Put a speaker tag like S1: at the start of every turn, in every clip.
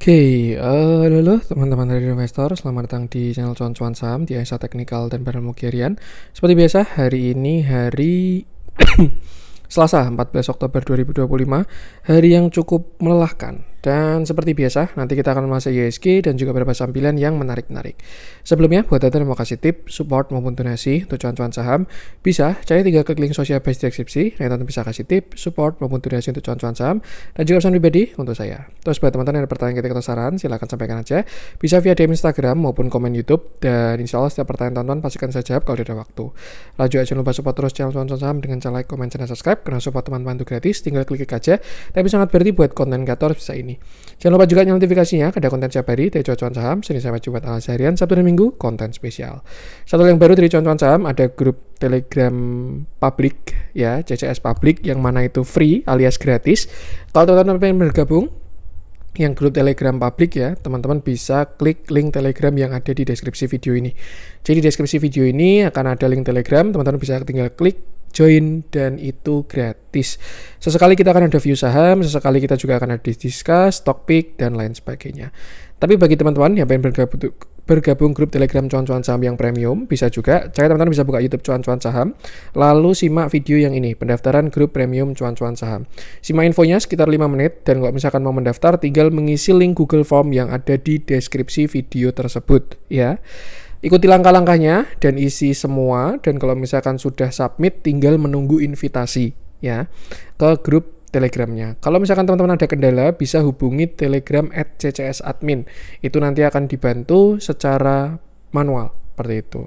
S1: Halo teman-teman dari investor, selamat datang di channel Cuan-Cuan Saham di Esa Teknikal dan Barang Mugerian. Seperti biasa, hari ini hari Selasa 14 Oktober 2025, hari yang cukup melelahkan. Dan seperti biasa, nanti kita akan membahas IHSG dan juga beberapa sambilan yang menarik-menarik. Sebelumnya, buat teman yang mau kasih tip, support maupun donasi untuk cuan-cuan saham, bisa cari 3 klik link sosial base di deskripsi. Nah, teman bisa kasih tip, support maupun donasi untuk cuan-cuan saham, dan juga pesan pribadi untuk saya. Terus buat teman-teman yang ada pertanyaan ketika atau saran, silahkan sampaikan aja. Bisa via DM Instagram maupun komen YouTube, dan insya Allah setiap pertanyaan teman-teman pastikan saya jawab kalau ada waktu. Lanjut, jangan lupa support terus channel cuan-cuan saham dengan cara like, komen, dan subscribe, karena support teman-teman itu gratis, tinggal klik aja. Tapi sangat berarti buat konten kreator bisa ini. Jangan lupa juga nyalain notifikasinya, ada konten setiap hari dari cuan-cuan saham, Senin sampai Jumat alias harian, Sabtu dan Minggu, konten spesial. Satu yang baru dari cuan-cuan saham, ada grup Telegram publik, ya, CCS publik, yang mana itu free alias gratis. Kalau teman-teman pengen bergabung, yang grup Telegram publik ya, teman-teman bisa klik link Telegram yang ada di deskripsi video ini. Jadi di deskripsi video ini akan ada link Telegram, teman-teman bisa tinggal klik join dan itu gratis. Sesekali kita akan ada view saham, sesekali kita juga akan ada discuss, stock pick, dan lain sebagainya. Tapi bagi teman-teman yang pengen bergabung grup Telegram cuan-cuan saham yang premium, bisa juga, teman-teman bisa buka YouTube cuan-cuan saham, lalu simak video yang ini, pendaftaran grup premium cuan-cuan saham. Simak infonya sekitar 5 menit, dan kalau misalkan mau mendaftar, tinggal mengisi link Google Form yang ada di deskripsi video tersebut, ya. Ikuti langkah-langkahnya dan isi semua, dan kalau misalkan sudah submit tinggal menunggu invitasi ya ke grup Telegramnya. Kalau misalkan teman-teman ada kendala bisa hubungi Telegram @ccs-admin. Itu nanti akan dibantu secara manual seperti itu.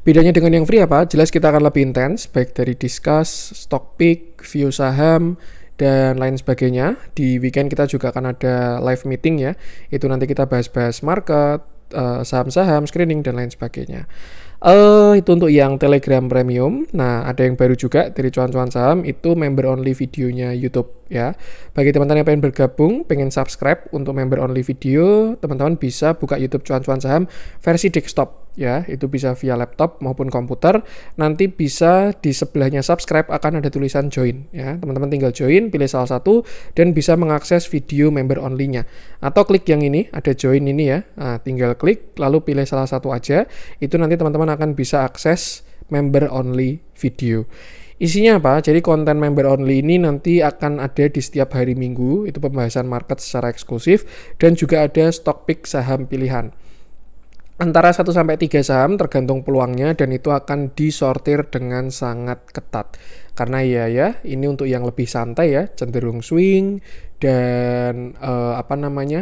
S1: Bedanya dengan yang free apa? Jelas kita akan lebih intens baik dari discuss, stock pick, view saham, dan lain sebagainya. Di weekend kita juga akan ada live meeting ya. Itu nanti kita bahas-bahas market, saham-saham, screening, dan lain sebagainya. Itu untuk yang Telegram Premium. Nah, ada yang baru juga dari cuan-cuan saham, itu member only videonya YouTube ya. Bagi teman-teman yang pengen bergabung, pengen subscribe untuk member only video, teman-teman bisa buka YouTube cuan-cuan saham versi desktop ya. Itu bisa via laptop maupun komputer. Nanti bisa di sebelahnya subscribe akan ada tulisan join ya. Teman-teman tinggal join, pilih salah satu dan bisa mengakses video member only-nya. Atau klik yang ini, ada join ini ya. Nah, tinggal klik lalu pilih salah satu aja. Itu nanti teman-teman akan bisa akses member only video. Isinya apa? Jadi konten member only ini nanti akan ada di setiap hari Minggu, itu pembahasan market secara eksklusif, dan juga ada stock pick saham pilihan. Antara 1-3 saham tergantung peluangnya, dan itu akan disortir dengan sangat ketat. Karena ya ini untuk yang lebih santai ya, cenderung swing, dan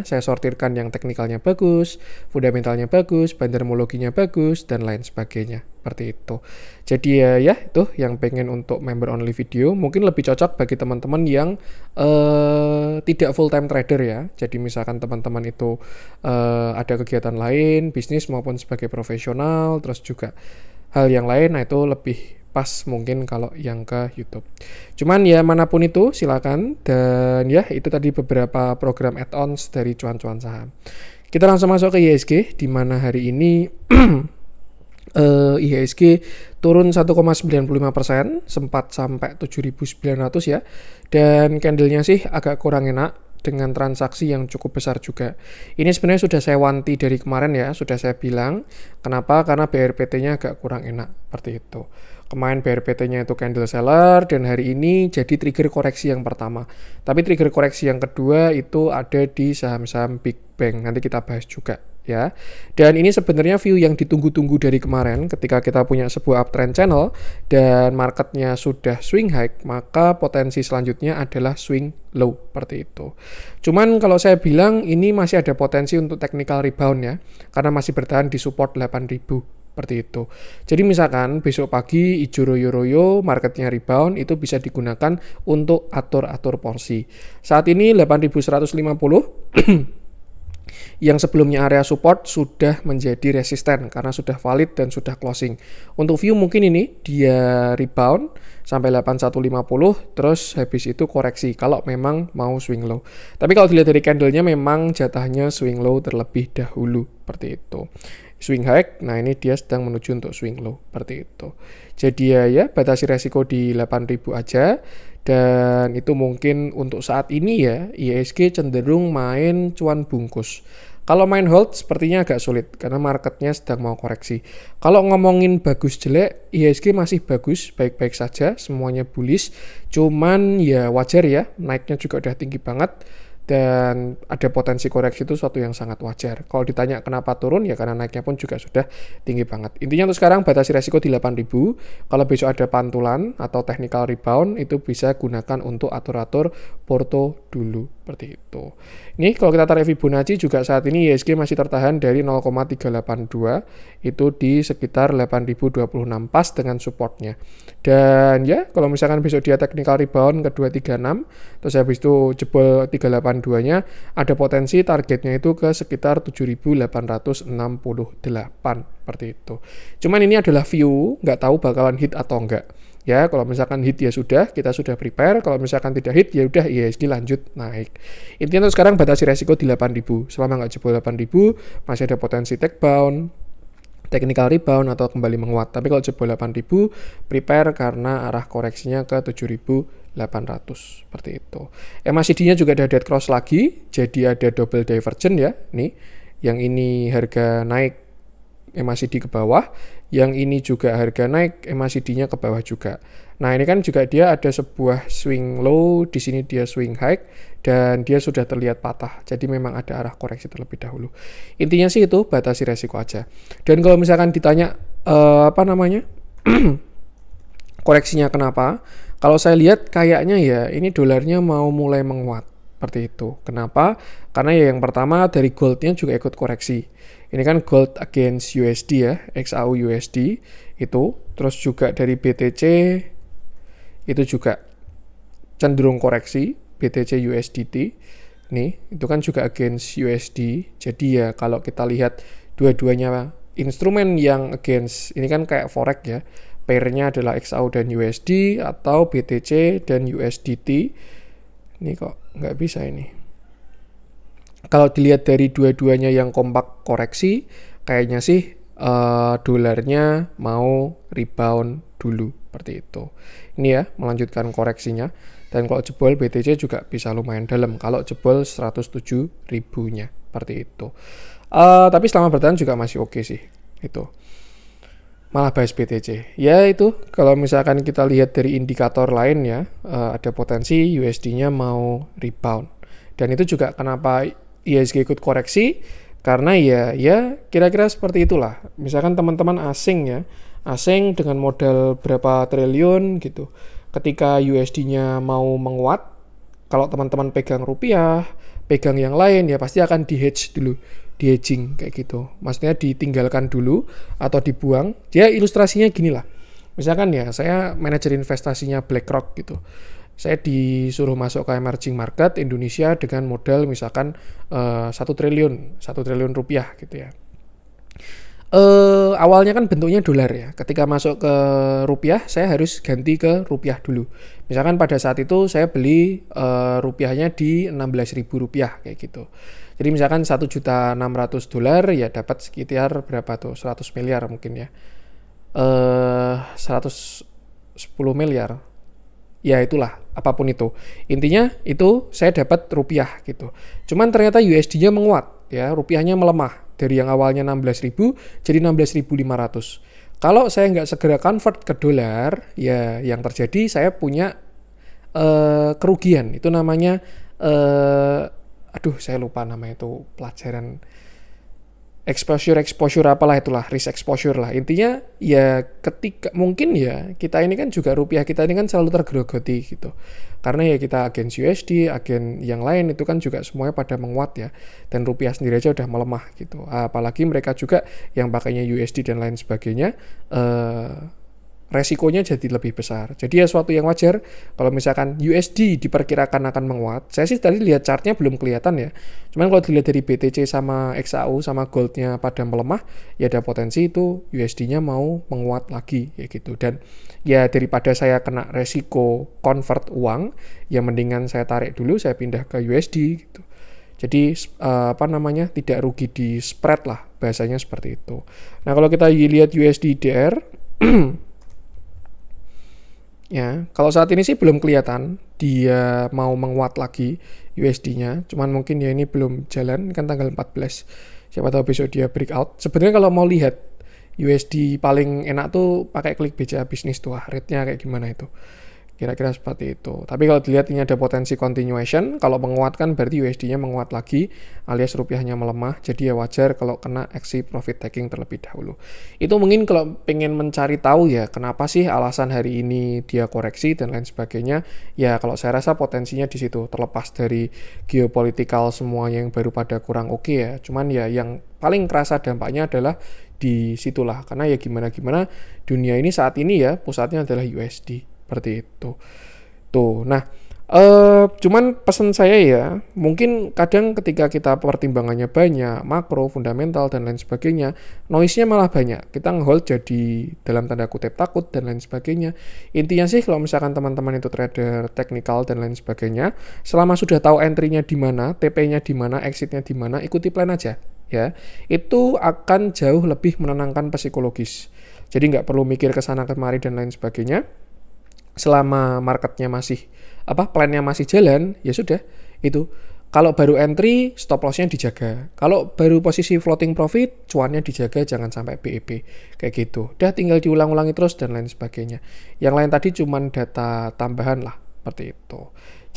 S1: saya sortirkan yang teknikalnya bagus, fundamentalnya bagus, bandarmologinya bagus, dan lain sebagainya. Seperti itu. Jadi ya itu yang pengen untuk member only video, mungkin lebih cocok bagi teman-teman yang tidak full time trader ya. Jadi misalkan teman-teman itu ada kegiatan lain, bisnis maupun sebagai profesional, terus juga hal yang lain, nah itu lebih pas mungkin kalau yang ke YouTube. Cuman ya manapun itu silakan, dan ya itu tadi beberapa program add-ons dari cuan-cuan saham. Kita langsung masuk ke IHSG, di mana hari ini IHSG turun 1,95%, sempat sampai 7.900 ya. Dan candlenya sih agak kurang enak dengan transaksi yang cukup besar juga. Ini sebenarnya sudah saya wanti dari kemarin ya, sudah saya bilang. Kenapa? Karena BRPT-nya agak kurang enak, seperti itu. Kemarin BRPT-nya itu candle seller, dan hari ini jadi trigger koreksi yang pertama. Tapi trigger koreksi yang kedua itu ada di saham-saham Big Bank. Nanti kita bahas juga ya. Dan ini sebenarnya view yang ditunggu-tunggu dari kemarin ketika kita punya sebuah uptrend channel dan marketnya sudah swing high, maka potensi selanjutnya adalah swing low seperti itu. Cuman kalau saya bilang ini masih ada potensi untuk technical rebound ya, karena masih bertahan di support 8.000 seperti itu. Jadi misalkan besok pagi hijau royo-royo, marketnya rebound, itu bisa digunakan untuk atur-atur porsi. Saat ini 8.150 yang sebelumnya area support sudah menjadi resisten karena sudah valid dan sudah closing. Untuk view mungkin ini dia rebound sampai 8150, terus habis itu koreksi kalau memang mau swing low. Tapi kalau dilihat dari candlenya memang jatahnya swing low terlebih dahulu seperti itu. Swing high, nah ini dia sedang menuju untuk swing low seperti itu. Jadi ya batasi resiko di 8.000 aja. Dan itu mungkin untuk saat ini ya, IHSG cenderung main cuan bungkus. Kalau main hold sepertinya agak sulit karena marketnya sedang mau koreksi. Kalau ngomongin bagus jelek, IHSG masih bagus, baik-baik saja, semuanya bullish. Cuman ya wajar ya, naiknya juga udah tinggi banget. Dan ada potensi koreksi itu suatu yang sangat wajar. Kalau ditanya kenapa turun, ya karena naiknya pun juga sudah tinggi banget. Intinya untuk sekarang batasi resiko di 8.000. Kalau besok ada pantulan atau technical rebound, itu bisa gunakan untuk atur-atur porto dulu. Seperti itu. Ini kalau kita tarik Fibonacci juga saat ini IHSG masih tertahan dari 0,382. Itu di sekitar 8.026 pas dengan supportnya. Dan ya kalau misalkan besok dia technical rebound ke 236, terus habis itu jebol 382-nya, ada potensi targetnya itu ke sekitar 7.868 seperti itu. Cuman ini adalah view, nggak tahu bakalan hit atau enggak. Ya, kalau misalkan hit ya sudah, kita sudah prepare. Kalau misalkan tidak hit ya udah IHSG lanjut naik. Intinya tuh sekarang batasi resiko di 8.000. Selama nggak jebol 8.000, masih ada potensi take bound, technical rebound atau kembali menguat. Tapi kalau jebol 8.000, prepare karena arah koreksinya ke 7.800 seperti itu. MACD-nya juga ada dead cross lagi, jadi ada double divergent ya. Nih, yang ini harga naik, MACD ke bawah, yang ini juga harga naik, MACD-nya ke bawah juga. Nah, ini kan juga dia ada sebuah swing low, di sini dia swing high, dan dia sudah terlihat patah. Jadi memang ada arah koreksi terlebih dahulu. Intinya sih itu batasi resiko aja. Dan kalau misalkan ditanya koreksinya kenapa? Kalau saya lihat kayaknya ya ini dolarnya mau mulai menguat. Seperti itu. Kenapa? Karena ya yang pertama dari goldnya juga ikut koreksi. Ini kan gold against USD ya, XAU USD itu. Terus juga dari BTC itu juga cenderung koreksi, BTC USDT. Nih, itu kan juga against USD. Jadi ya kalau kita lihat dua-duanya instrumen yang against, ini kan kayak forex ya. Pairnya adalah XAU dan USD atau BTC dan USDT. Ini kok nggak bisa ini. Kalau dilihat dari dua-duanya yang kompak koreksi, kayaknya sih dolarnya mau rebound dulu seperti itu. Ini ya, melanjutkan koreksinya. Dan kalau jebol BTC juga bisa lumayan dalam kalau jebol 107 ribunya seperti itu. Tapi selama bertahan juga masih oke sih. Itu. Malah bahas BTC. Ya itu, kalau misalkan kita lihat dari indikator lain ya, ada potensi USD-nya mau rebound. Dan itu juga kenapa IHSG ikut koreksi, karena ya kira-kira seperti itulah. Misalkan teman-teman asing ya, asing dengan modal berapa triliun gitu. Ketika USD-nya mau menguat, kalau teman-teman pegang rupiah, pegang yang lain ya pasti akan di-hedge dulu. Di-hedging kayak gitu. Maksudnya ditinggalkan dulu atau dibuang. Dia ilustrasinya gini lah. Misalkan ya, saya manajer investasinya BlackRock gitu. Saya disuruh masuk ke emerging market Indonesia dengan modal misalkan 1 triliun rupiah gitu ya. Awalnya kan bentuknya dolar ya. Ketika masuk ke rupiah, saya harus ganti ke rupiah dulu. Misalkan pada saat itu saya beli rupiahnya di 16.000 rupiah kayak gitu. Jadi misalkan $1.600.000 ya dapat sekitar berapa tuh? 100 miliar mungkin ya. 110 miliar. Ya itulah, apapun itu. Intinya itu saya dapat rupiah gitu. Cuman ternyata USD-nya menguat ya, rupiahnya melemah. Dari yang awalnya 16.000 jadi 16.500. Kalau saya nggak segera convert ke dolar, ya yang terjadi saya punya kerugian. Itu namanya saya lupa namanya itu pelajaran exposure apalah itulah, risk exposure lah. Intinya ya ketika mungkin ya kita ini kan juga rupiah kita ini kan selalu tergerogoti gitu. Karena ya kita against USD, agen yang lain itu kan juga semuanya pada menguat ya. Dan rupiah sendiri aja udah melemah gitu. Apalagi mereka juga yang pakainya USD dan lain sebagainya, resikonya jadi lebih besar. Jadi ya suatu yang wajar kalau misalkan USD diperkirakan akan menguat. Saya sih tadi lihat chartnya belum kelihatan ya. Cuman kalau dilihat dari BTC sama XAU sama goldnya pada melemah, ya ada potensi itu USD-nya mau menguat lagi ya gitu. Dan ya daripada saya kena resiko convert uang, ya mendingan saya tarik dulu, saya pindah ke USD gitu. Jadi tidak rugi di spread lah, bahasanya seperti itu. Nah kalau kita lihat USD DR Ya, kalau saat ini sih belum kelihatan dia mau menguat lagi USD-nya. Cuman mungkin ya ini belum jalan, kan tanggal 14. Siapa tahu besok dia breakout. Sebenarnya kalau mau lihat USD paling enak tuh pakai klik BCA bisnis tuh, rate-nya kayak gimana itu. Kira-kira seperti itu. Tapi kalau dilihat ini ada potensi continuation, kalau menguatkan berarti USD-nya menguat lagi, alias rupiahnya melemah, jadi ya wajar kalau kena aksi profit taking terlebih dahulu. Itu mungkin kalau pengen mencari tahu ya, kenapa sih alasan hari ini dia koreksi dan lain sebagainya, ya kalau saya rasa potensinya di situ, terlepas dari geopolitikal semua yang baru pada kurang oke ya, cuman ya yang paling kerasa dampaknya adalah di situlah, karena ya gimana-gimana dunia ini saat ini ya pusatnya adalah USD. Seperti itu. Tuh, nah, cuman pesan saya ya, mungkin kadang ketika kita pertimbangannya banyak, makro, fundamental, dan lain sebagainya, noise-nya malah banyak. Kita nge-hold jadi dalam tanda kutip takut, dan lain sebagainya. Intinya sih, kalau misalkan teman-teman itu trader teknikal, dan lain sebagainya, selama sudah tahu entry-nya di mana, TP-nya di mana, exit-nya di mana, ikuti plan aja. Ya, itu akan jauh lebih menenangkan psikologis. Jadi nggak perlu mikir ke sana kemari dan lain sebagainya. Selama marketnya masih plannya masih jalan, ya sudah itu. Kalau baru entry, stop loss-nya dijaga. Kalau baru posisi floating profit, cuannya dijaga, jangan sampai BEP. Kayak gitu. Udah tinggal diulang-ulangi terus dan lain sebagainya. Yang lain tadi cuman data tambahan lah, seperti itu.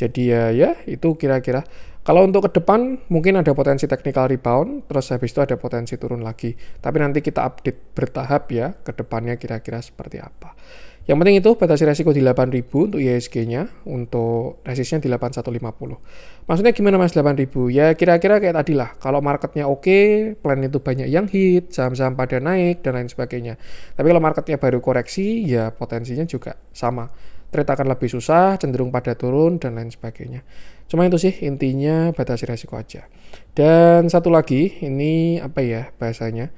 S1: Jadi ya itu kira-kira. Kalau untuk ke depan mungkin ada potensi technical rebound, terus habis itu ada potensi turun lagi. Tapi nanti kita update bertahap ya, ke depannya kira-kira seperti apa. Yang penting itu batasi resiko di 8.000 untuk IHSG-nya, untuk resistnya di 8150. Maksudnya gimana Mas 8.000? Ya kira-kira kayak tadi lah, kalau marketnya oke, plan itu banyak yang hit, saham-saham pada naik, dan lain sebagainya. Tapi kalau marketnya baru koreksi, ya potensinya juga sama. Trade akan lebih susah, cenderung pada turun, dan lain sebagainya. Cuma itu sih intinya batasi resiko aja. Dan satu lagi, ini apa ya bahasanya?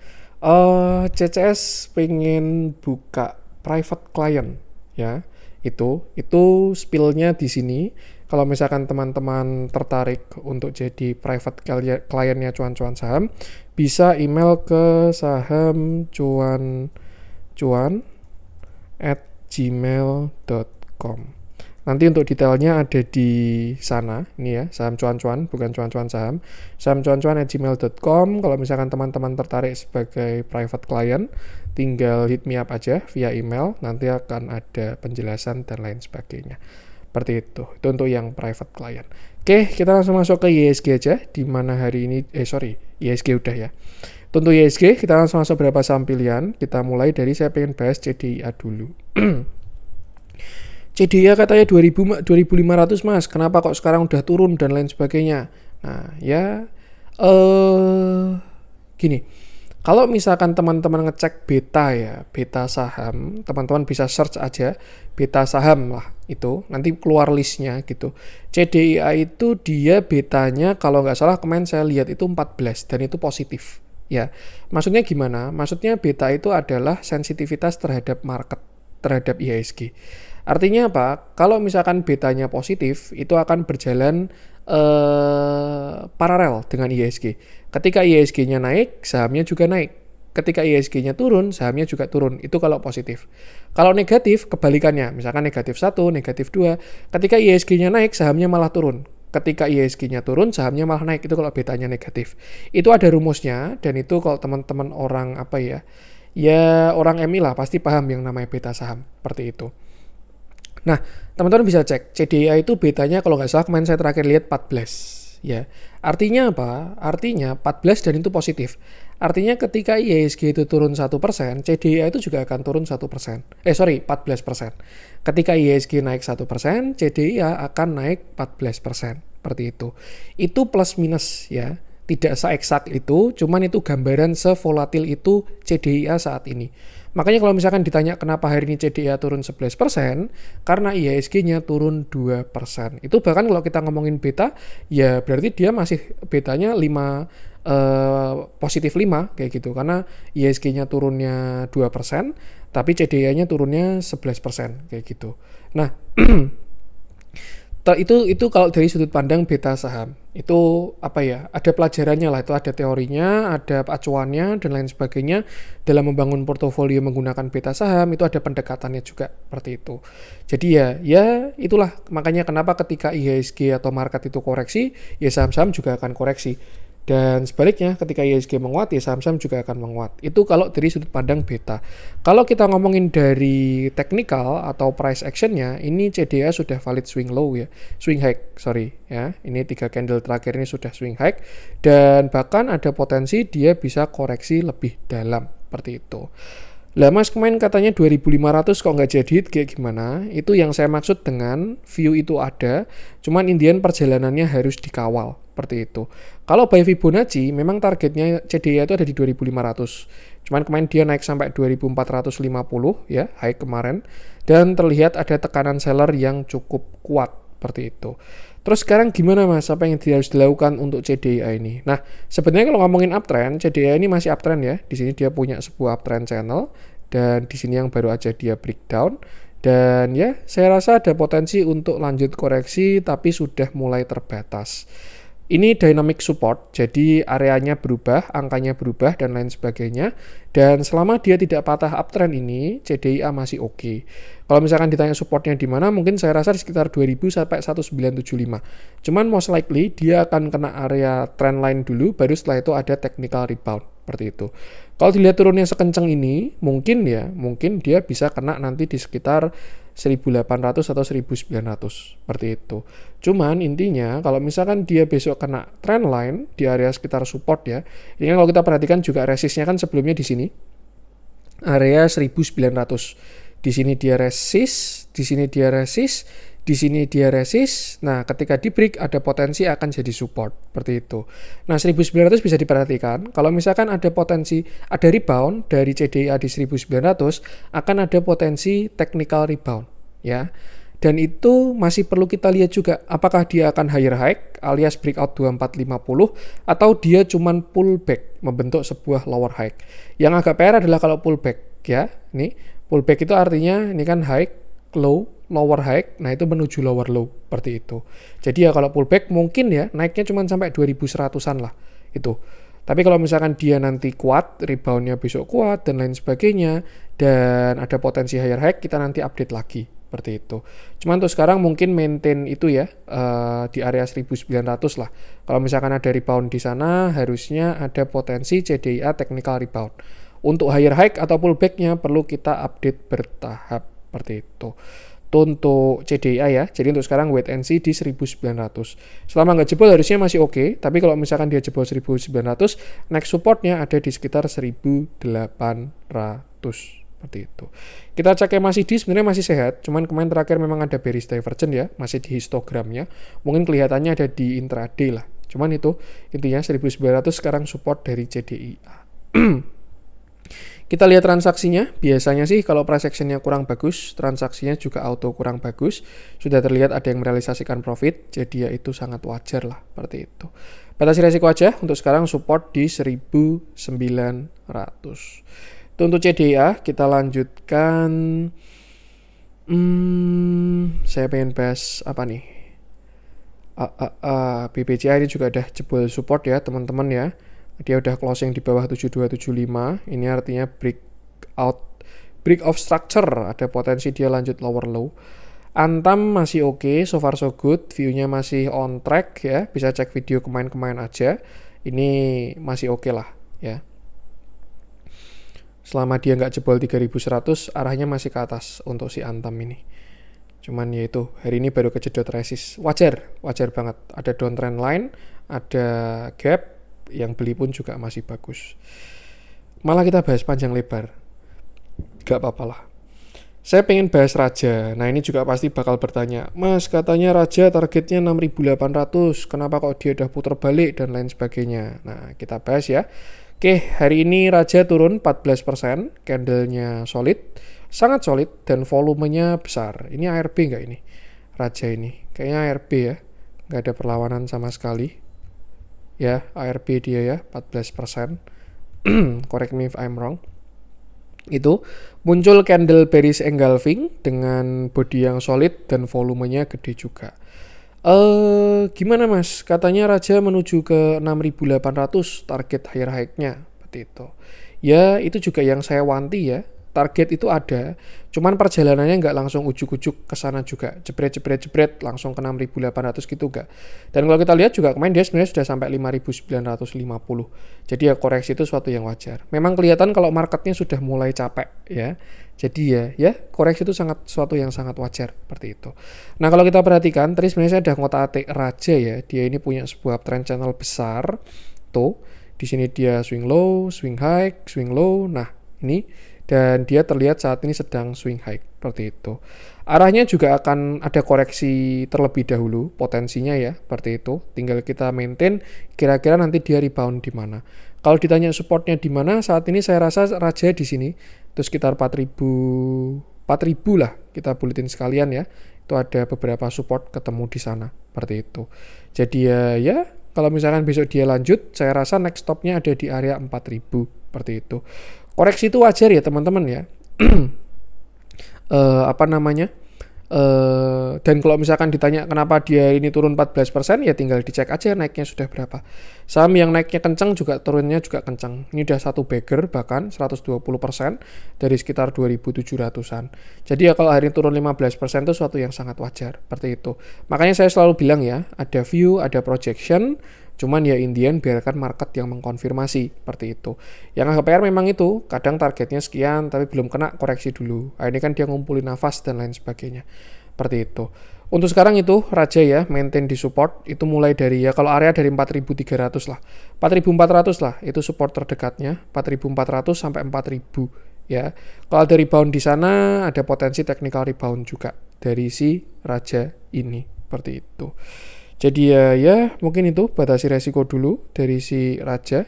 S1: CCS pengen buka private client ya, itu spill-nya di sini. Kalau misalkan teman-teman tertarik untuk jadi private client-nya cuan-cuan saham, bisa email ke sahamcuan@gmail.com. Nanti untuk detailnya ada di sana, ini ya, saham cuan-cuan, bukan cuan-cuan saham. sahamcuan@gmail.com. Kalau misalkan teman-teman tertarik sebagai private client, tinggal hit me up aja via email, nanti akan ada penjelasan dan lain sebagainya. Seperti itu untuk yang private client. Oke, kita langsung masuk ke IHSG aja, di mana hari ini, IHSG udah ya. Untuk IHSG, kita langsung masuk berapa saham pilihan. Kita mulai dari saya pengen bahas CDIA dulu. CDIA katanya 2.500 Mas, kenapa kok sekarang udah turun dan lain sebagainya. Nah ya gini, kalau misalkan teman-teman ngecek beta saham, teman-teman bisa search aja beta saham lah itu, nanti keluar listnya gitu. CDIA itu dia betanya kalau nggak salah kemarin saya lihat itu 14 dan itu positif. Ya, maksudnya gimana? Maksudnya beta itu adalah sensitivitas terhadap market, terhadap IHSG. Artinya apa? Kalau misalkan betanya positif, itu akan berjalan paralel dengan IHSG. Ketika IHSG-nya naik, sahamnya juga naik. Ketika IHSG-nya turun, sahamnya juga turun. Itu kalau positif. Kalau negatif, kebalikannya. Misalkan negatif 1, negatif 2. Ketika IHSG-nya naik, sahamnya malah turun. Ketika IHSG-nya turun, sahamnya malah naik. Itu kalau betanya negatif. Itu ada rumusnya, dan itu kalau teman-teman orang orang MI lah, pasti paham yang namanya beta saham. Seperti itu. Nah, teman-teman bisa cek, CDIA itu betanya kalau nggak salah kemarin saya terakhir lihat 14. Ya, artinya apa? Artinya 14 dan itu positif. Artinya ketika IHSG itu turun 1%, CDIA itu juga akan turun 1%. 14%. Ketika IHSG naik 1%, CDIA akan naik 14%. Seperti itu. Itu plus minus ya. Tidak se-eksak itu, cuman itu gambaran sevolatil itu CDIA saat ini. Makanya kalau misalkan ditanya kenapa hari ini CDIA turun 11%, karena IHSG-nya turun 2%. Itu bahkan kalau kita ngomongin beta, ya berarti dia masih betanya positif 5 kayak gitu. Karena IHSG-nya turunnya 2%, tapi CDIA-nya turunnya 11% kayak gitu. Nah, Itu kalau dari sudut pandang beta saham. Itu apa ya? Ada pelajarannya lah, itu ada teorinya, ada acuannya dan lain sebagainya. Dalam membangun portofolio menggunakan beta saham itu ada pendekatannya juga seperti itu. Jadi ya itulah makanya kenapa ketika IHSG atau market itu koreksi, ya saham-saham juga akan koreksi. Dan sebaliknya ketika IHSG menguat ya saham-saham juga akan menguat. Itu kalau dari sudut pandang beta. Kalau kita ngomongin dari technical atau price actionnya, ini CDA sudah valid swing low ya, swing high sorry ya. Ini 3 candle terakhir ini sudah swing high dan bahkan ada potensi dia bisa koreksi lebih dalam seperti itu. Lah Mas kemarin katanya 2500 kok nggak jadi kayak gimana? Itu yang saya maksud dengan view itu ada, cuman Indian perjalanannya harus dikawal seperti itu. Kalau by Fibonacci memang targetnya CDI itu ada di 2500. Cuman kemarin dia naik sampai 2450 ya, high kemarin dan terlihat ada tekanan seller yang cukup kuat seperti itu. Terus sekarang gimana Mas? Apa yang harus dilakukan untuk CDI ini? Nah, sebenarnya kalau ngomongin uptrend, CDI ini masih uptrend ya. Di sini dia punya sebuah uptrend channel dan di sini yang baru aja dia breakdown dan ya saya rasa ada potensi untuk lanjut koreksi tapi sudah mulai terbatas. Ini dynamic support, jadi areanya berubah, angkanya berubah, dan lain sebagainya. Dan selama dia tidak patah uptrend ini, CDIA masih oke. Kalau misalkan ditanya supportnya di mana, mungkin saya rasa di sekitar 2000 sampai 1975. Cuman most likely dia akan kena area trendline dulu, baru setelah itu ada technical rebound. Seperti itu. Kalau dilihat turunnya sekencang ini, mungkin dia bisa kena nanti di sekitar 1800 atau 1900 seperti itu. Cuman intinya kalau misalkan dia besok kena trendline di area sekitar support ya. Ini kan kalau kita perhatikan juga resistnya kan sebelumnya di sini. Area 1900. Di sini dia resist, di sini dia resist, di sini dia resist. Nah, ketika di break ada potensi akan jadi support seperti itu. Nah, 1900 bisa diperhatikan. Kalau misalkan ada potensi ada rebound dari CDIA di 1900 akan ada potensi technical rebound ya. Dan itu masih perlu kita lihat juga apakah dia akan higher high alias breakout 2450 atau dia cuman pullback membentuk sebuah lower high. Yang agak PR adalah kalau pullback ya. Nih, pullback itu artinya ini kan high, low, lower high, nah itu menuju lower low seperti itu. Jadi ya kalau pullback mungkin ya naiknya cuma sampai 2100-an lah itu. Tapi kalau misalkan dia nanti kuat, reboundnya besok kuat dan lain sebagainya dan ada potensi higher high, kita nanti update lagi seperti itu. Cuman untuk sekarang mungkin maintain itu ya di area 1900 lah. Kalau misalkan ada rebound di sana, harusnya ada potensi CDIA technical rebound. Untuk higher high atau pullbacknya perlu kita update bertahap seperti itu. Untuk CDIA ya, jadi untuk sekarang wait and see di 1900. Selama nggak jebol harusnya masih oke, tapi kalau misalkan dia jebol 1900, next supportnya ada di sekitar 1800 seperti itu. Kita cek masih di sebenarnya masih sehat, cuman kemarin terakhir memang ada bearish divergence ya, masih di histogramnya, mungkin kelihatannya ada di intraday lah. Cuman itu intinya 1900 sekarang support dari CDIA. Kita lihat transaksinya, biasanya sih kalau price actionnya kurang bagus, transaksinya juga auto kurang bagus. Sudah terlihat ada yang merealisasikan profit, jadi ya itu sangat wajar lah, seperti itu. Batasi resiko aja, untuk sekarang support di 1900. Itu untuk CDA, kita lanjutkan. Saya pengen bahas apa nih? BBCA ini juga ada jebol support ya teman-teman ya. Dia udah closing di bawah 7275. Ini artinya break of structure, ada potensi dia lanjut lower low. Antam masih oke, so far so good, view-nya masih on track ya. Bisa cek video kemarin-kemarin aja. Ini masih oke lah ya. Selama dia nggak jebol 3100, arahnya masih ke atas untuk si Antam ini. Cuman ya itu, hari ini baru kejedot resist. Wajar banget. Ada downtrend line, ada gap, yang beli pun juga masih bagus. Malah kita bahas panjang lebar. Gak apa-apa lah. Saya pengen bahas Raja. Nah ini juga pasti bakal bertanya, Mas katanya Raja targetnya 6.800, kenapa kok dia udah putar balik dan lain sebagainya. Nah kita bahas ya. Oke, hari ini Raja turun 14%, candlenya solid, sangat solid dan volumenya besar. Ini ARB nggak ini? Raja ini, kayaknya ARB ya, nggak ada perlawanan sama sekali. Ya, ARB dia ya, 14%. Correct me if I'm wrong. Itu muncul candle bearish engulfing dengan body yang solid dan volumenya gede juga. Gimana Mas? Katanya Raja menuju ke 6.800 target higher high-nya seperti itu. Ya, itu juga yang saya wanti ya. Target itu ada, cuman perjalanannya nggak langsung ujuk-ujuk ke sana juga. Jebret langsung ke 6.800 gitu nggak. Dan kalau kita lihat juga kemarin dia sebenarnya sudah sampai 5.950. Jadi ya koreksi itu suatu yang wajar. Memang kelihatan kalau marketnya sudah mulai capek ya. Jadi ya koreksi itu suatu yang sangat wajar seperti itu. Nah kalau kita perhatikan tadi sebenarnya saya udah ngotak-atik Raja ya. Dia ini punya sebuah trend channel besar tuh. Di sini dia swing low, swing high, swing low. Nah ini dan dia terlihat saat ini sedang swing high seperti itu. Arahnya juga akan ada koreksi terlebih dahulu potensinya ya seperti itu. Tinggal kita maintain kira-kira nanti dia rebound di mana. Kalau ditanya supportnya di mana saat ini saya rasa Raja di sini itu sekitar 4.000 lah kita buletin sekalian ya. Itu ada beberapa support ketemu di sana seperti itu. Jadi ya kalau misalkan besok dia lanjut saya rasa next stopnya ada di area 4.000 seperti itu. Koreksi itu wajar ya teman-teman ya. Dan kalau misalkan ditanya kenapa dia ini turun 14%, ya tinggal dicek aja naiknya sudah berapa. Saham yang naiknya kencang juga turunnya juga kencang. Ini udah satu bagger bahkan 120% dari sekitar 2.700-an. Jadi ya kalau hari ini turun 15% itu suatu yang sangat wajar seperti itu. Makanya saya selalu bilang ya, ada view, ada projection, cuman ya Indian biarkan market yang mengkonfirmasi seperti itu. Yang agak PR memang itu, kadang targetnya sekian tapi belum kena koreksi dulu. Nah, ini kan dia ngumpulin nafas dan lain sebagainya. Seperti itu. Untuk sekarang itu Raja ya maintain di support itu mulai dari ya kalau area dari 4.300 lah. 4.400 lah itu support terdekatnya, 4.400 sampai 4.000 ya. Kalau ada rebound di sana ada potensi technical rebound juga dari si Raja ini seperti itu. Jadi ya mungkin itu batasi resiko dulu dari si Raja.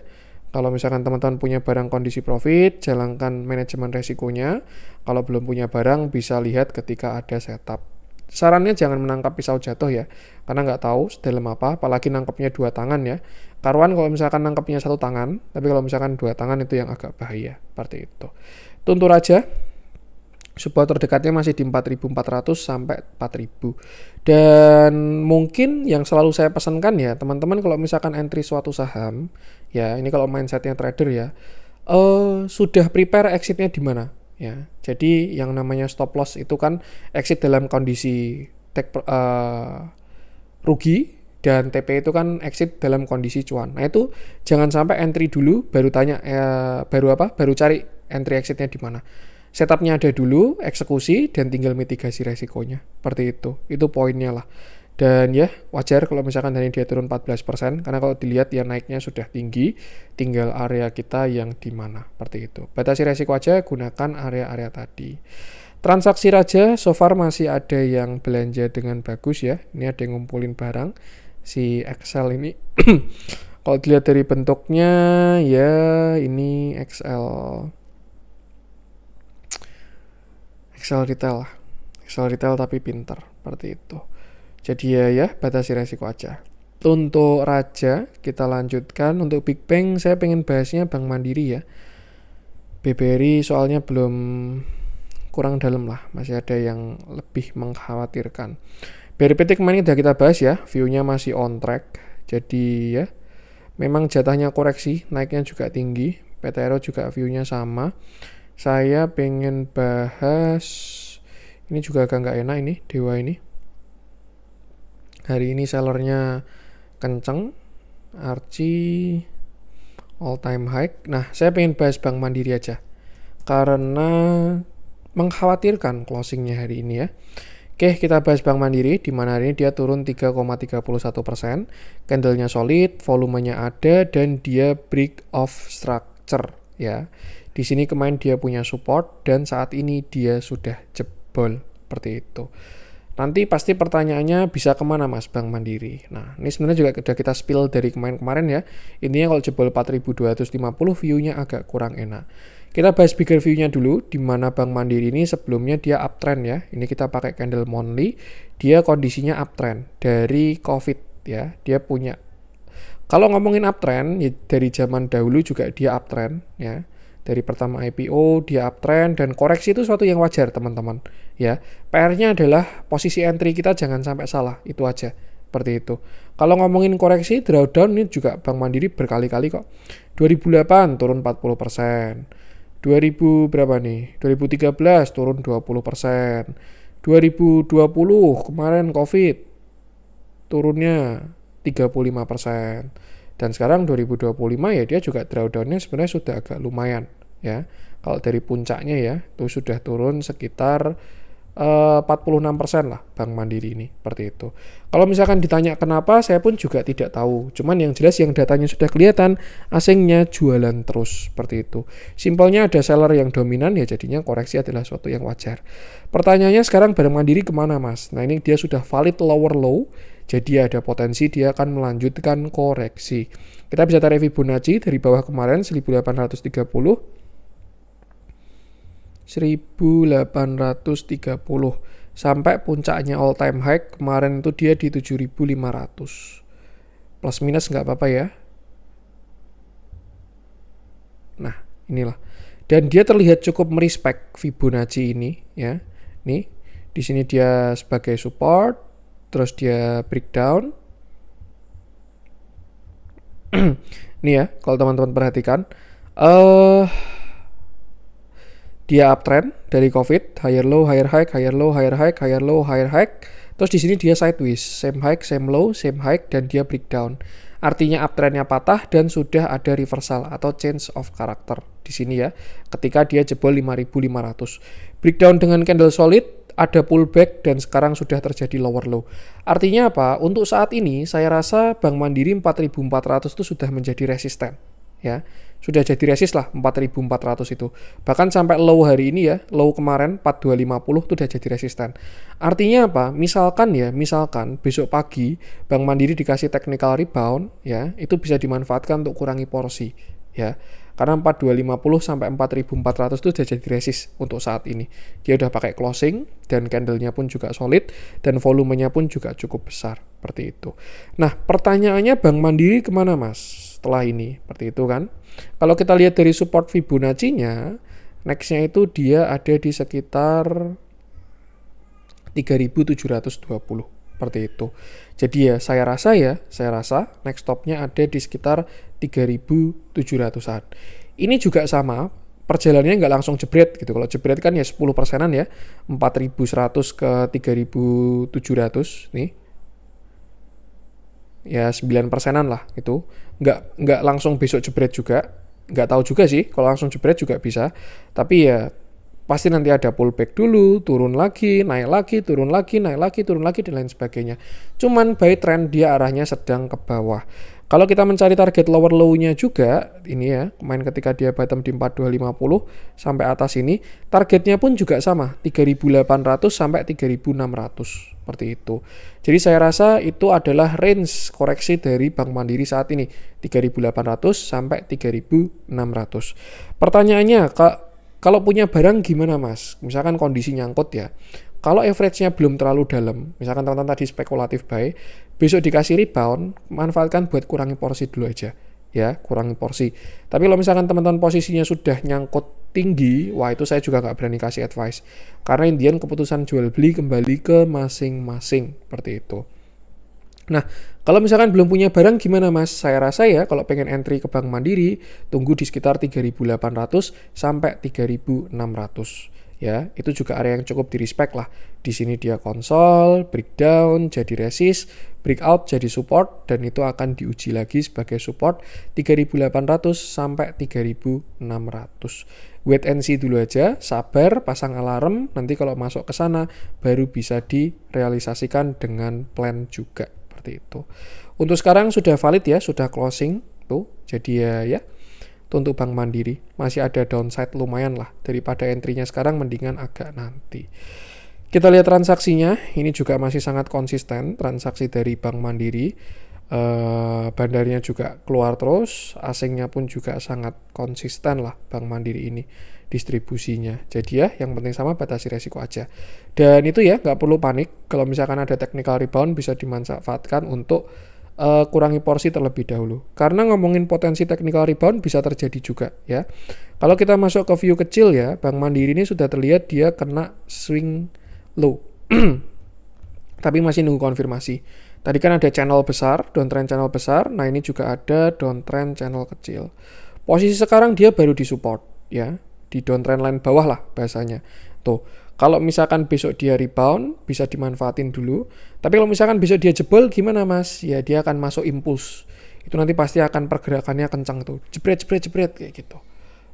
S1: Kalau misalkan teman-teman punya barang kondisi profit, jalankan manajemen resikonya. Kalau belum punya barang, bisa lihat ketika ada setup. Sarannya jangan menangkap pisau jatuh ya, karena nggak tahu sedalam apa, apalagi nangkapnya 2 tangan ya. Karuan kalau misalkan nangkapnya 1 tangan, tapi kalau misalkan 2 tangan itu yang agak bahaya, seperti itu. Untuk Raja, support terdekatnya masih di 4.400 sampai 4.000. Dan mungkin yang selalu saya pesankan ya, teman-teman kalau misalkan entry suatu saham, ya ini kalau mindsetnya trader ya, sudah prepare exitnya di mana? Ya, jadi yang namanya stop loss itu kan exit dalam kondisi rugi dan TP itu kan exit dalam kondisi cuan. Nah itu jangan sampai entry dulu, baru tanya baru cari entry exitnya di mana. Setupnya ada dulu, eksekusi, dan tinggal mitigasi resikonya. Seperti itu. Itu poinnya lah. Dan ya wajar kalau misalkan hari ini dia turun 14%, karena kalau dilihat ya naiknya sudah tinggi, tinggal area kita yang di mana. Seperti itu. Batasi resiko aja, gunakan area-area tadi. Transaksi Raja, so far masih ada yang belanja dengan bagus ya. Ini ada yang ngumpulin barang. Si Excel ini. Kalau dilihat dari bentuknya, ya ini Excel retail tapi pintar seperti itu. Jadi ya batasi resiko aja. Untuk Raja kita lanjutkan. Untuk Big Bang saya pengen bahasnya Bank Mandiri ya. BBRI soalnya belum, kurang dalam lah, masih ada yang lebih mengkhawatirkan. BRPT kemarin udah kita bahas ya, view-nya masih on track. Jadi ya memang jatahnya koreksi, naiknya juga tinggi. PTRO juga view-nya sama. Saya pengen bahas, ini juga agak nggak enak ini, Dewa ini. Hari ini sellernya kenceng, Archie all time high. Nah, saya pengen bahas Bank Mandiri aja, karena mengkhawatirkan closingnya hari ini ya. Oke, kita bahas Bank Mandiri, di mana hari ini dia turun 3,31%. Candlenya solid, volumenya ada, dan dia break of structure ya. Di sini kemarin dia punya support dan saat ini dia sudah jebol seperti itu. Nanti pasti pertanyaannya bisa kemana Mas Bank Mandiri? Nah ini sebenarnya juga sudah kita spill dari kemarin-kemarin ya. Intinya kalau jebol 4.250 view-nya agak kurang enak. Kita bahas bigger view-nya dulu, di mana Bank Mandiri ini sebelumnya dia uptrend ya. Ini kita pakai candle monthly, dia kondisinya uptrend dari COVID ya. Dia punya, kalau ngomongin uptrend ya dari zaman dahulu juga dia uptrend ya. Dari pertama IPO dia uptrend dan koreksi itu suatu yang wajar teman-teman ya. PR-nya adalah posisi entry kita jangan sampai salah, itu aja seperti itu. Kalau ngomongin koreksi drawdown ini juga Bank Mandiri berkali-kali kok. 2008 turun 40%. 2000 berapa nih? 2013 turun 20%. 2020 kemarin Covid turunnya 35%. Dan sekarang 2025 ya dia juga drawdownnya sebenarnya sudah agak lumayan ya. Kalau dari puncaknya ya itu sudah turun sekitar 46% lah Bank Mandiri ini, seperti itu. Kalau misalkan ditanya kenapa, saya pun juga tidak tahu. Cuman yang jelas yang datanya sudah kelihatan, asingnya jualan terus, seperti itu. Simpelnya ada seller yang dominan, ya jadinya koreksi adalah suatu yang wajar. Pertanyaannya sekarang Bank Mandiri kemana mas? Nah ini dia sudah valid lower low, jadi ada potensi dia akan melanjutkan koreksi. Kita bisa tarik Fibonacci dari bawah kemarin 1830. 1830 sampai puncaknya all time high kemarin itu dia di 7500 plus minus nggak apa-apa ya. Nah inilah, dan dia terlihat cukup merespek Fibonacci ini ya. Nih di sini dia sebagai support, terus dia breakdown. Nih ya kalau teman-teman perhatikan dia uptrend dari Covid, higher low, higher high, higher low, higher high, higher low, higher high. Terus di sini dia sideways, same high, same low, same high, dan dia breakdown. Artinya uptrendnya patah dan sudah ada reversal atau change of character di sini ya. Ketika dia jebol 5.500, breakdown dengan candle solid, ada pullback dan sekarang sudah terjadi lower low. Artinya apa? Untuk saat ini saya rasa Bank Mandiri 4.400 itu sudah menjadi resisten. Ya, sudah jadi resist lah 4.400 itu. Bahkan sampai low hari ini ya, low kemarin 4.250 itu udah jadi resisten. Artinya apa? Misalkan besok pagi Bank Mandiri dikasih technical rebound ya, itu bisa dimanfaatkan untuk kurangi porsi ya. Karena 4.250 sampai 4.400 itu udah jadi resist untuk saat ini. Dia udah pakai closing dan candlenya pun juga solid dan volumenya pun juga cukup besar seperti itu. Nah, pertanyaannya Bank Mandiri kemana mas? Setelah ini, seperti itu kan. Kalau kita lihat dari support Fibonacci-nya, next-nya itu dia ada di sekitar 3.720, seperti itu. Jadi ya, saya rasa next stop-nya ada di sekitar 3.700-an. Ini juga sama, perjalanannya nggak langsung jebret gitu. Kalau jebret kan ya 10%-an ya, 4.100 ke 3.700 nih. Ya 9%-an lah itu. Nggak langsung besok jebret juga. Nggak tahu juga sih, kalau langsung jebret juga bisa. Tapi ya pasti nanti ada pullback dulu, turun lagi, naik lagi, turun lagi, naik lagi, turun lagi, dan lain sebagainya. Cuman by trend dia arahnya sedang ke bawah. Kalau kita mencari target lower low-nya juga, ini ya, kemarin ketika dia bottom di 4250 sampai atas ini, targetnya pun juga sama, 3.800 sampai 3.600, seperti itu. Jadi saya rasa itu adalah range koreksi dari Bank Mandiri saat ini, 3.800 sampai 3.600. Pertanyaannya, kalau punya barang gimana mas? Misalkan kondisi nyangkut ya. Kalau average-nya belum terlalu dalam, misalkan teman-teman tadi spekulatif buy, besok dikasih rebound, manfaatkan buat kurangi porsi dulu aja. Ya, kurangi porsi. Tapi kalau misalkan teman-teman posisinya sudah nyangkut tinggi, wah itu saya juga nggak berani kasih advice. Karena Indian keputusan jual beli kembali ke masing-masing, seperti itu. Nah, kalau misalkan belum punya barang gimana mas? Saya rasa ya kalau pengen entry ke Bank Mandiri, tunggu di sekitar 3.800 sampai 3.600. Ya, itu juga area yang cukup di-respect lah. Di sini dia konsol, breakdown, jadi resist, breakout, jadi support, dan itu akan diuji lagi sebagai support 3.800 sampai 3.600. Wait and see dulu aja, sabar, pasang alarm, nanti kalau masuk ke sana baru bisa direalisasikan dengan plan juga. Seperti itu. Untuk sekarang sudah valid ya, sudah closing tuh. Jadi ya untuk Bank Mandiri masih ada downside lumayan lah, daripada entry-nya sekarang mendingan agak nanti. Kita lihat transaksinya, ini juga masih sangat konsisten transaksi dari Bank Mandiri. Bandarnya juga keluar terus, asingnya pun juga sangat konsisten lah Bank Mandiri ini distribusinya. Jadi ya yang penting sama batasi resiko aja. Dan itu ya nggak perlu panik kalau misalkan ada technical rebound bisa dimanfaatkan untuk kurangi porsi terlebih dahulu. Karena ngomongin potensi technical rebound bisa terjadi juga ya. Kalau kita masuk ke view kecil ya, Bank Mandiri ini sudah terlihat dia kena swing low. Tapi masih nunggu konfirmasi. Tadi kan ada channel besar, downtrend channel besar. Nah, ini juga ada downtrend channel kecil. Posisi sekarang dia baru disupport ya, di downtrend line bawah lah bahasanya. Tuh, kalau misalkan besok dia rebound, bisa dimanfaatin dulu. Tapi kalau misalkan besok dia jebol, gimana Mas? Ya dia akan masuk impuls. Itu nanti pasti akan pergerakannya kencang tuh. Jebret kayak gitu.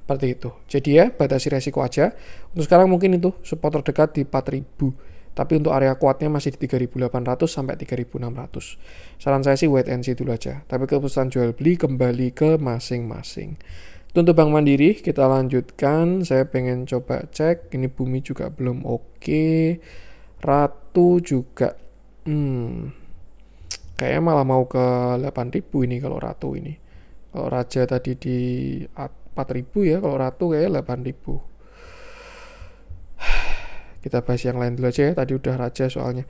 S1: Seperti itu. Jadi ya, batasi resiko aja. Untuk sekarang mungkin itu support terdekat di 4.000. Tapi untuk area kuatnya masih di 3.800 sampai 3.600. Saran saya sih wait and see dulu aja. Tapi keputusan jual beli kembali ke masing-masing. Untuk Bank Mandiri kita lanjutkan. Saya pengen coba cek. Ini Bumi juga belum oke. Ratu juga kayaknya malah mau ke 8.000 ini kalau Ratu ini. Kalau Raja tadi di 4.000 ya. Kalau Ratu kayaknya 8.000. Kita bahas yang lain dulu aja ya. Tadi udah Raja soalnya.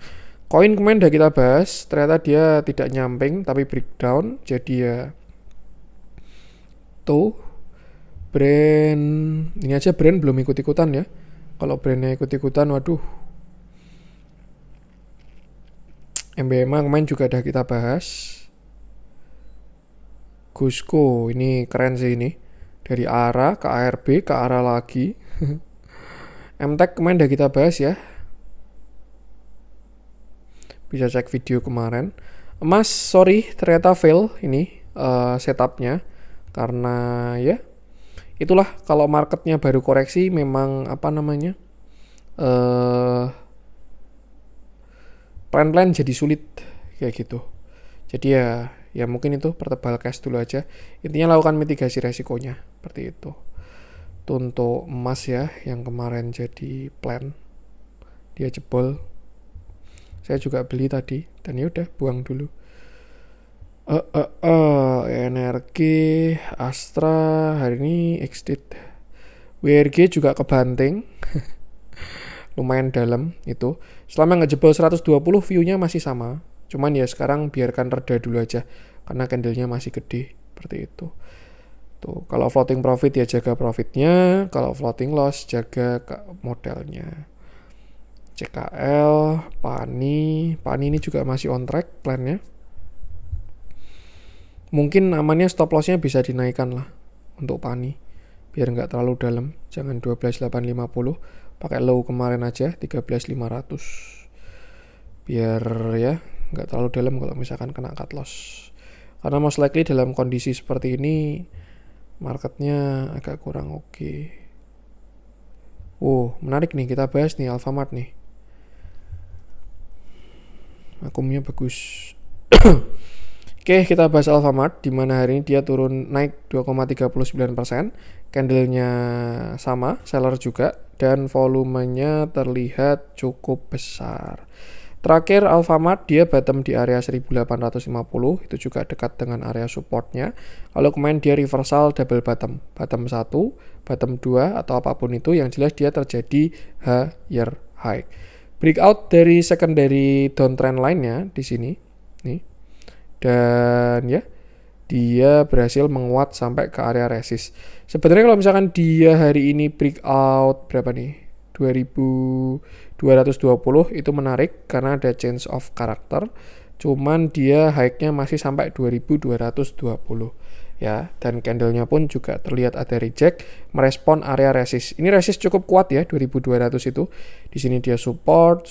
S1: Koin kemarin udah kita bahas. Ternyata dia tidak nyamping tapi breakdown. Jadi ya tuh brand ini aja brand belum ikut-ikutan ya. Kalau brandnya ikut-ikutan waduh. MBMA kemarin juga udah kita bahas. Cusco ini keren sih ini. Dari ARA ke ARB ke ARA lagi. MTech kemarin udah kita bahas ya. Bisa cek video kemarin. Emas sorry ternyata fail ini setupnya. Karena ya itulah kalau marketnya baru koreksi memang plan jadi sulit kayak gitu. Jadi ya mungkin itu pertebal cash dulu aja. Intinya lakukan mitigasi resikonya seperti itu. Itu untuk emas ya yang kemarin jadi plan. Dia jebol. Saya juga beli tadi dan ya udah buang dulu. Energi Astra hari ini exit. WRG juga kebanting. Lumayan dalam itu. Selama nggak jebol 120 view-nya masih sama. Cuman ya sekarang biarkan reda dulu aja karena candle-nya masih gede seperti itu. Tuh, kalau floating profit ya jaga profitnya, kalau floating loss jaga modelnya. CKL, Pani ini juga masih on track plannya. Mungkin amannya stop lossnya bisa dinaikkan lah untuk Pani. Biar nggak terlalu dalam, jangan 12.850, pakai low kemarin aja 13.500. Biar ya nggak terlalu dalam kalau misalkan kena cut loss. Karena most likely dalam kondisi seperti ini marketnya agak kurang oke. Menarik nih kita bahas nih Alfamart nih. Akumnya bagus. Oke, kita bahas Alfamart di mana hari ini dia turun naik 2,39%. Candlenya sama, seller juga dan volumenya terlihat cukup besar. Terakhir Alfamart dia bottom di area 1850, itu juga dekat dengan area supportnya. Lalu kemarin dia reversal double bottom 1, bottom 2 atau apapun itu, yang jelas dia terjadi higher high. Breakout dari secondary downtrend line-nya di sini nih. Dan ya dia berhasil menguat sampai ke area resist. Sebenarnya kalau misalkan dia hari ini breakout berapa nih? 2220 itu menarik karena ada change of character. Cuman dia high-nya masih sampai 2220 ya, dan candle-nya pun juga terlihat ada reject merespon area resist. Ini resist cukup kuat ya 2200 itu. Di sini dia support,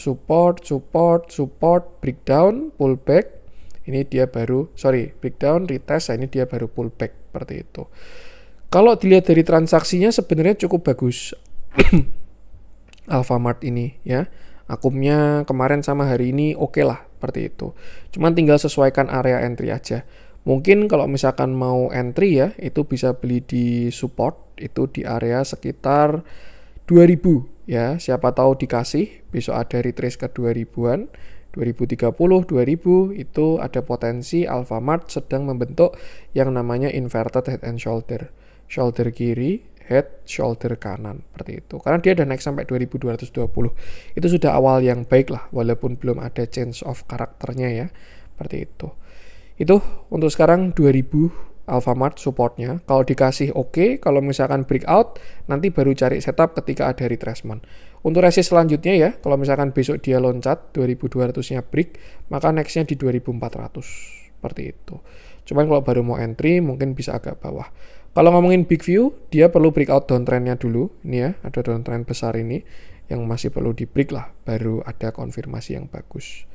S1: breakdown, pullback. Ini dia breakdown, retest, ini dia baru pullback seperti itu. Kalau dilihat dari transaksinya sebenarnya cukup bagus. Alfamart ini ya. Akumnya kemarin sama hari ini oke lah seperti itu. Cuman tinggal sesuaikan area entry aja. Mungkin kalau misalkan mau entry ya, itu bisa beli di support itu di area sekitar 2000 ya. Siapa tahu dikasih besok ada retrace ke 2000-an. 2030, 2000 itu ada potensi Alfamart sedang membentuk yang namanya inverted head and shoulder. Shoulder kiri, head, shoulder kanan seperti itu. Karena dia udah naik sampai 2220. Itu sudah awal yang baik lah walaupun belum ada change of karakternya ya. Seperti itu. Itu untuk sekarang 2000 Alfamart supportnya. Kalau dikasih oke, kalau misalkan breakout nanti baru cari setup ketika ada retracement. Untuk resist selanjutnya ya, kalau misalkan besok dia loncat 2200-nya break, maka next-nya di 2400 seperti itu. Cuman kalau baru mau entry mungkin bisa agak bawah. Kalau ngomongin big view, dia perlu breakout downtrend-nya dulu. Ini ya, ada downtrend besar ini yang masih perlu di break lah, baru ada konfirmasi yang bagus.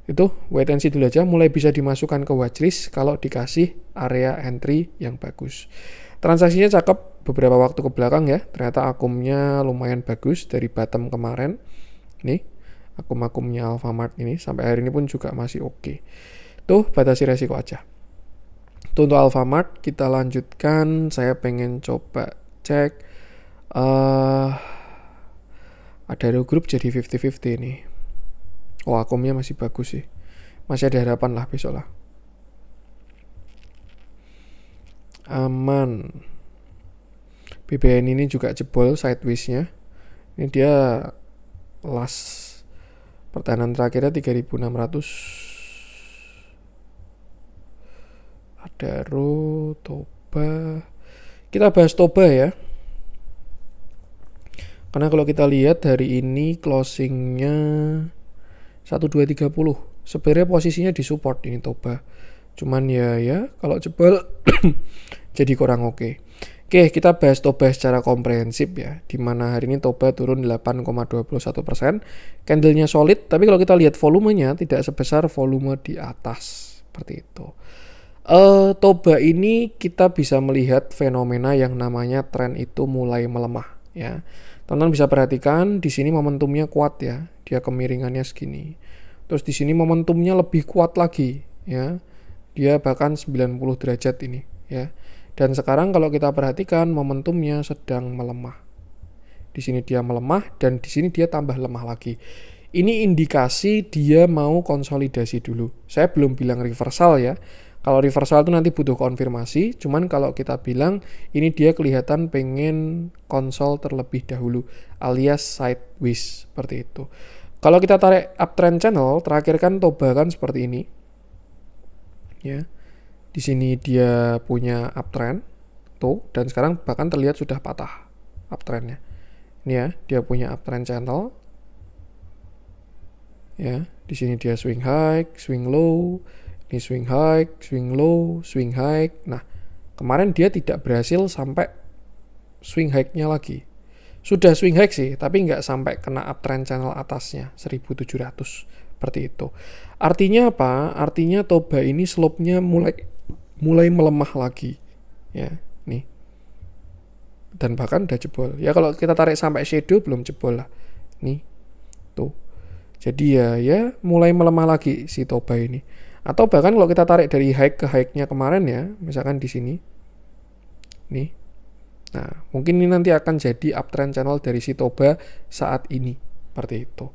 S1: Itu wait and see dulu aja, mulai bisa dimasukkan ke watchlist kalau dikasih area entry yang bagus. Transaksinya cakep beberapa waktu ke belakang ya, ternyata akumnya lumayan bagus dari bottom kemarin. Nih, akum-akumnya Alfamart ini sampai hari ini pun juga masih oke. Tuh, batasi resiko aja. Tuh untuk Alfamart, kita lanjutkan. Saya pengen coba cek. Ada Hero Group jadi 50-50 nih. Oh, akumnya masih bagus sih. Masih ada harapan lah besok lah. Aman. BBN ini juga jebol sideways-nya. Ini dia last pertahanan terakhirnya 3600. Adaro, Toba. Kita bahas Toba ya. Karena kalau kita lihat hari ini closingnya 1230. Sebenarnya posisinya di support ini Toba. Cuman ya kalau jebol jadi kurang oke. Oke, kita bahas Toba secara komprehensif ya. Dimana hari ini Toba turun 8,21%. Candlenya solid, tapi kalau kita lihat volumenya tidak sebesar volume di atas. Seperti itu. Toba ini kita bisa melihat fenomena yang namanya tren itu mulai melemah ya. Teman-teman bisa perhatikan di sini momentumnya kuat ya. Dia kemiringannya segini. Terus di sini momentumnya lebih kuat lagi ya. Dia bahkan 90 derajat ini ya. Dan sekarang kalau kita perhatikan momentumnya sedang melemah. Di sini dia melemah dan di sini dia tambah lemah lagi. Ini indikasi dia mau konsolidasi dulu. Saya belum bilang reversal ya. Kalau reversal itu nanti butuh konfirmasi. Cuman kalau kita bilang ini dia kelihatan pengen konsol terlebih dahulu alias sideways seperti itu. Kalau kita tarik uptrend channel, terakhir kan Toba kan seperti ini. Ya. Di sini dia punya uptrend tuh dan sekarang bahkan terlihat sudah patah uptrendnya. Ini ya, dia punya uptrend channel. Ya, di sini dia swing high, swing low, ini swing high, swing low, swing high. Nah, kemarin dia tidak berhasil sampai swing high-nya lagi. Sudah swing high sih, tapi nggak sampai kena uptrend channel atasnya 1700 seperti itu. Artinya apa? Artinya Toba ini slope-nya mulai melemah lagi ya nih, dan bahkan udah jebol ya. Kalau kita tarik sampai shadow belum jebol lah nih tuh. Jadi ya mulai melemah lagi si Toba ini. Atau bahkan kalau kita tarik dari high ke high-nya kemarin ya, misalkan di sini nih, nah mungkin ini nanti akan jadi uptrend channel dari si Toba saat ini seperti itu.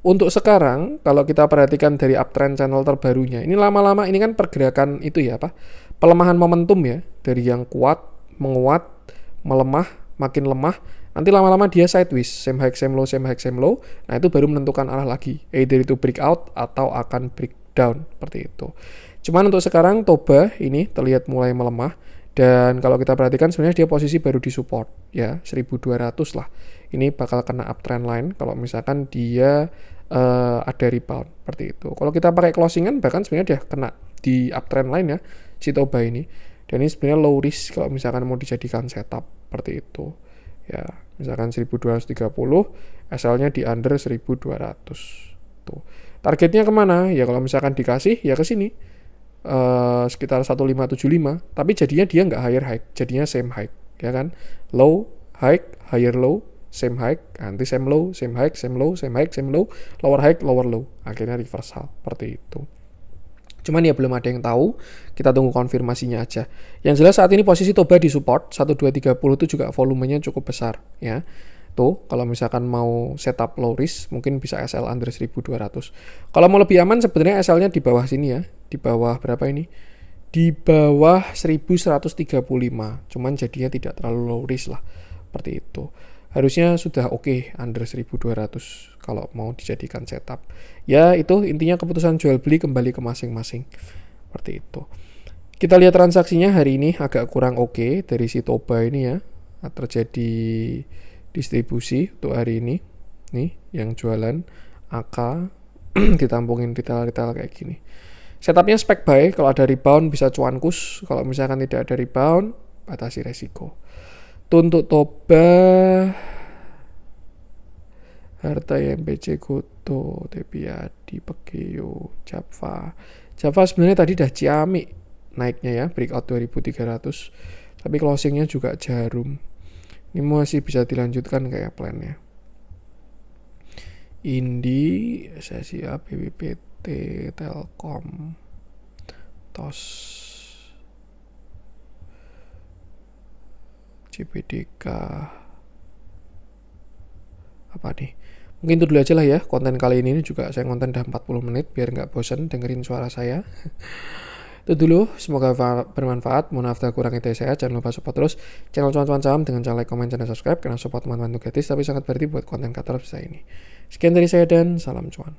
S1: Untuk sekarang, kalau kita perhatikan dari uptrend channel terbarunya, ini lama-lama ini kan pergerakan itu ya apa? Pelemahan momentum ya, dari yang kuat, menguat, melemah, makin lemah, nanti lama-lama dia sideways, same high, same low, same high, same low. Nah, itu baru menentukan arah lagi, either itu breakout atau akan breakdown seperti itu. Cuman untuk sekarang Toba ini terlihat mulai melemah. Dan kalau kita perhatikan sebenarnya dia posisi baru di support ya 1200 lah. Ini bakal kena uptrend line kalau misalkan dia ada rebound seperti itu. Kalau kita pakai closingan bahkan sebenarnya dia kena di uptrend line ya si Toba ini. Dan ini sebenarnya low risk kalau misalkan mau dijadikan setup seperti itu. Ya, misalkan 1230, SL-nya di under 1200. Tuh. Targetnya kemana? Ya kalau misalkan dikasih ya ke sini. Sekitar 1575, tapi jadinya dia nggak higher high, jadinya same high ya kan, low high, higher low, same high, nanti same low, same high, same low, same high, same low, lower high, lower low, akhirnya reversal seperti itu. Cuman ya belum ada yang tahu, kita tunggu konfirmasinya aja. Yang jelas saat ini posisi Toba di support 1230 itu juga volumenya cukup besar ya. Tuh, kalau misalkan mau setup low risk, mungkin bisa SL under 1200. Kalau mau lebih aman, sebenarnya SL-nya di bawah sini ya. Di bawah berapa ini? Di bawah 1135. Cuman jadinya tidak terlalu low risk lah. Seperti itu. Harusnya sudah oke under 1200 kalau mau dijadikan setup. Ya, itu intinya keputusan jual beli kembali ke masing-masing. Seperti itu. Kita lihat transaksinya hari ini agak kurang oke dari si Toba ini ya. Terjadi distribusi untuk hari ini. Nih yang jualan AK ditampungin retail kayak gini. Setupnya spek buy, kalau ada rebound bisa cuankus, kalau misalkan tidak ada rebound batasi resiko. Untuk Toba, Harta MPC Goto, Tepiadi, Pegeo, Java sebenarnya tadi udah ciamik naiknya ya, breakout 2300, tapi closingnya juga jarum. Ini masih bisa dilanjutkan kayak plannya. Indi, SSIA, BBPT, Telkom, TOS, CPDK, apa nih? Mungkin itu dulu aja lah ya konten kali ini juga saya konten udah 40 menit biar nggak bosen dengerin suara saya. Itu dulu, semoga bermanfaat. Mohon maaf kalau kurang itu saya. Jangan lupa support terus channel Cuan Saham dengan cara like, comment, dan subscribe karena support teman-teman itu gratis tapi sangat berarti buat konten katalog saya ini. Sekian dari saya dan salam cuan.